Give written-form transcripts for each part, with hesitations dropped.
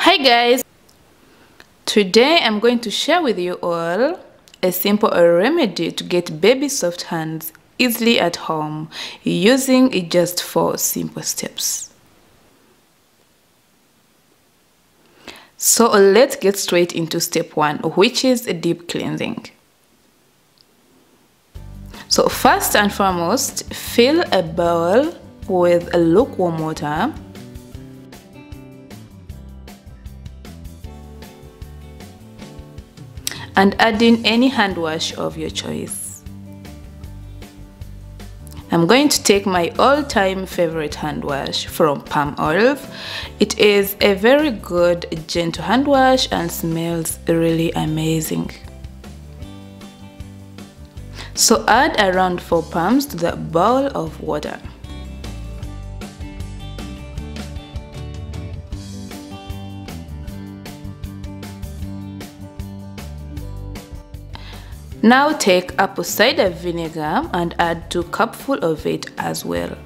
Hi guys, today I'm going to share with you all a simple remedy to get baby soft hands easily at home using just 4 simple steps. So let's get straight into step 1, which is a deep cleansing. So first and foremost, fill a bowl with lukewarm water. And add in any hand wash of your choice. I'm going to take my all-time favorite hand wash from palm oil. It is a very good, gentle hand wash and smells really amazing. So add around 4 palms to the bowl of water. Now take apple cider vinegar and add 2 cupfuls of it as well.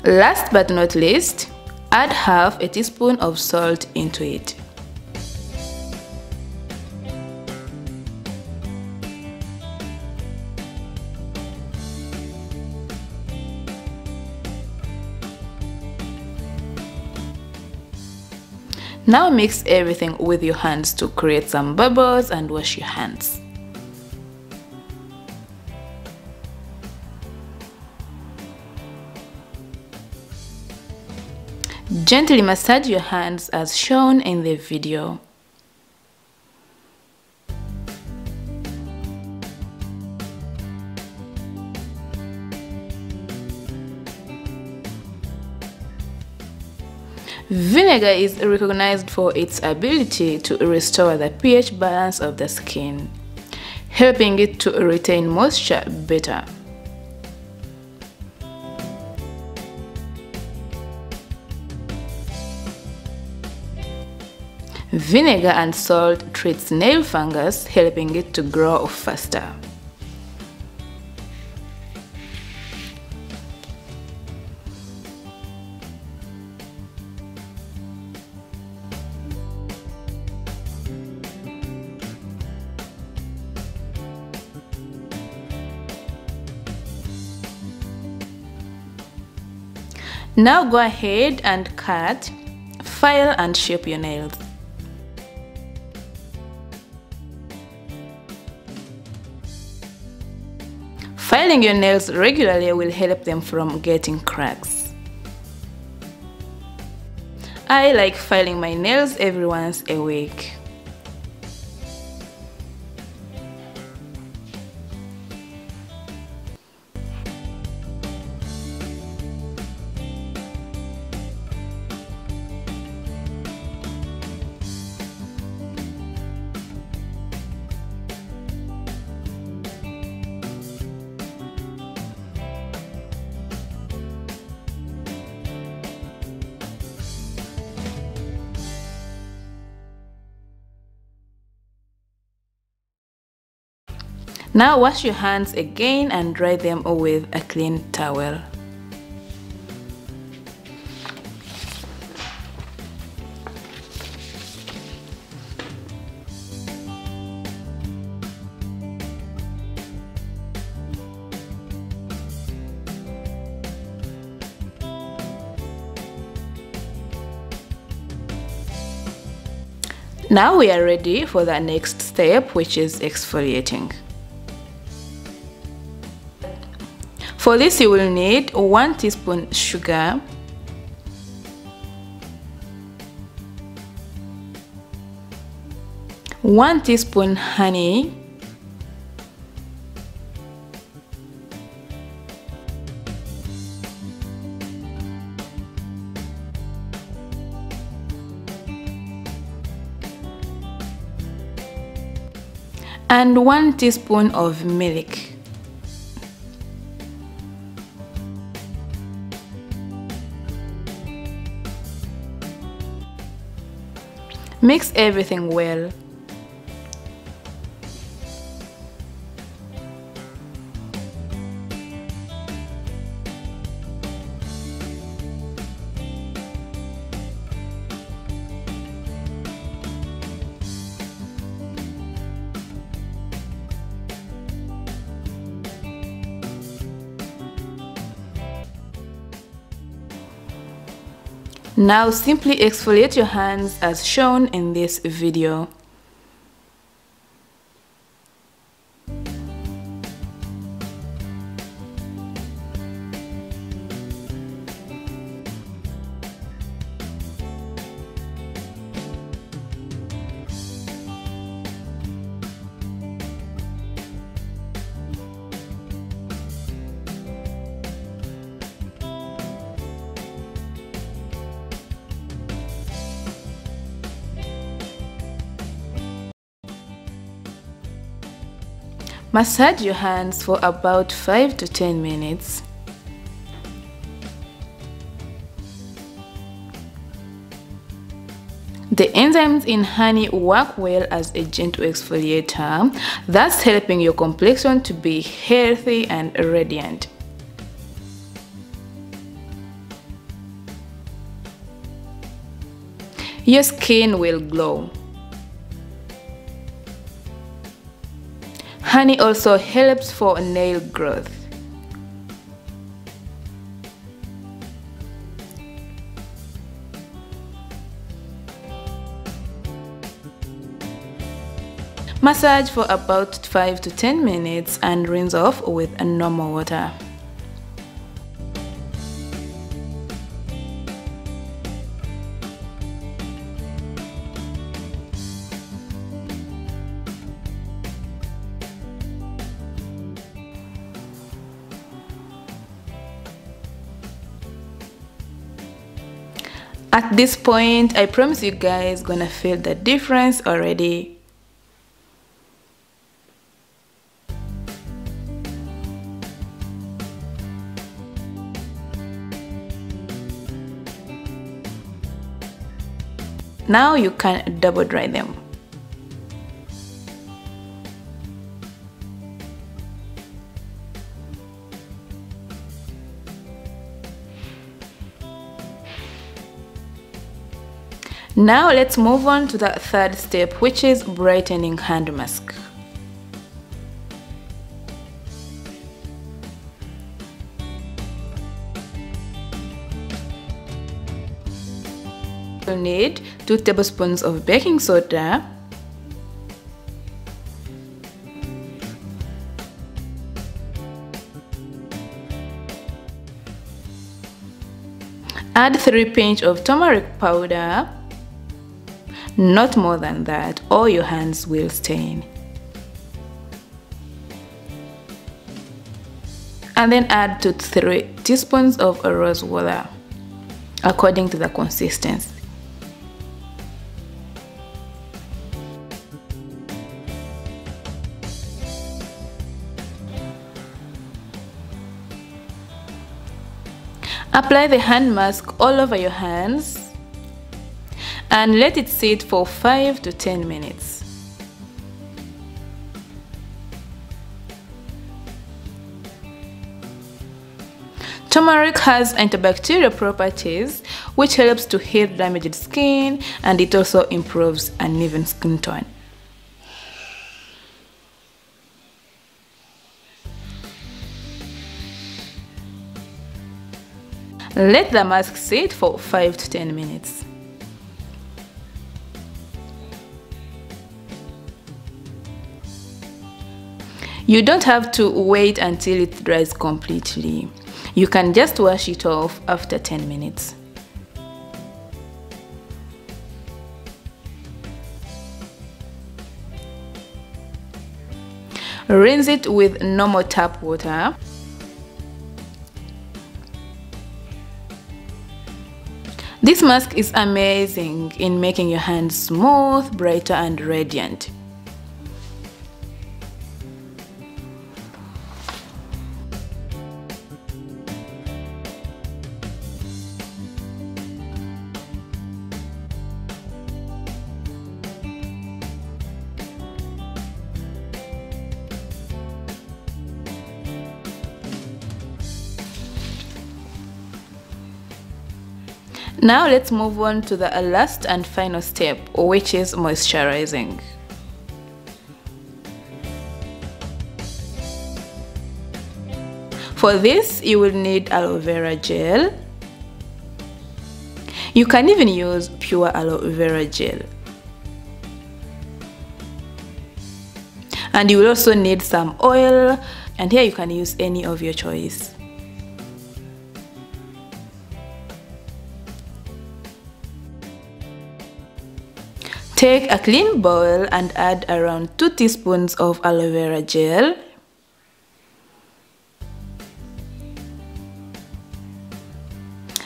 Last but not least, add half a teaspoon of salt into it. Now mix everything with your hands to create some bubbles and wash your hands. Gently massage your hands as shown in the video. Vinegar is recognized for its ability to restore the pH balance of the skin, helping it to retain moisture better. Vinegar and salt treats nail fungus, helping it to grow faster. Now go ahead and cut, file and shape your nails. Filing your nails regularly will help them from getting cracks. I like filing my nails every once a week. Now wash your hands again and dry them with a clean towel. Now we are ready for the next step, which is exfoliating. For this you will need 1 teaspoon sugar, 1 teaspoon honey, and 1 teaspoon of milk. Mix everything well. Now simply exfoliate your hands as shown in this video. Massage your hands for about 5 to 10 minutes. The enzymes in honey work well as a gentle exfoliator, thus helping your complexion to be healthy and radiant. Your skin will glow. Honey also helps for nail growth. Massage for about 5 to 10 minutes and rinse off with normal water. At this point, I promise you guys gonna feel the difference already. Now you can double dry them. Now let's move on to the third step, which is brightening hand mask. You'll need 2 tablespoons of baking soda, add 3 pinches of turmeric powder, not more than that, or your hands will stain. And then add 2 to 3 teaspoons of rose water, according to the consistency. Apply the hand mask all over your hands and let it sit for 5 to 10 minutes. Turmeric has antibacterial properties which helps to heal damaged skin, and it also improves uneven skin tone. Let the mask sit for 5 to 10 minutes. You don't have to wait until it dries completely. You can just wash it off after 10 minutes. Rinse it with normal tap water. This mask is amazing in making your hands smooth, brighter, and radiant. Now let's move on to the last and final step, which is moisturizing. For this, you will need aloe vera gel. You can even use pure aloe vera gel. And you will also need some oil, and here you can use any of your choice. Take a clean bowl and add around 2 teaspoons of aloe vera gel.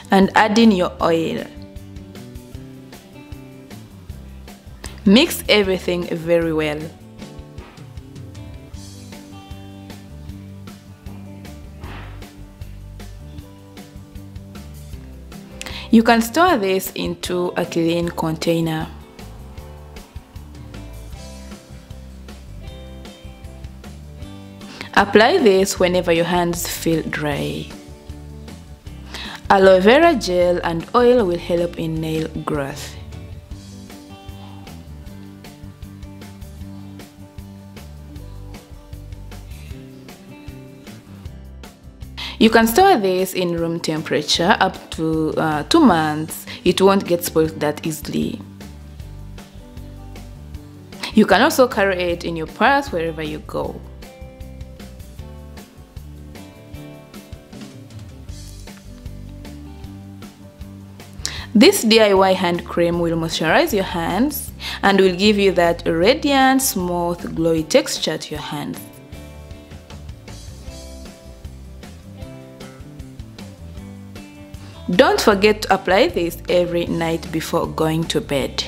And add in your oil. Mix everything very well. You can store this into a clean container. Apply this whenever your hands feel dry. Aloe vera gel and oil will help in nail growth. You can store this in room temperature up to 2 months. It won't get spoiled that easily. You can also carry it in your purse wherever you go. This DIY hand cream will moisturize your hands and will give you that radiant, smooth, glowy texture to your hands. Don't forget to apply this every night before going to bed.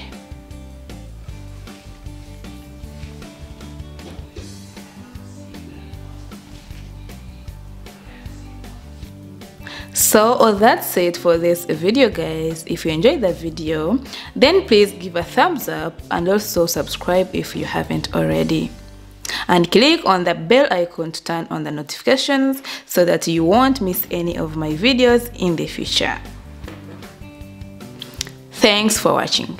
So that's it for this video, guys. If you enjoyed the video, then please give a thumbs up and also subscribe if you haven't already. And click on the bell icon to turn on the notifications so that you won't miss any of my videos in the future. Thanks for watching.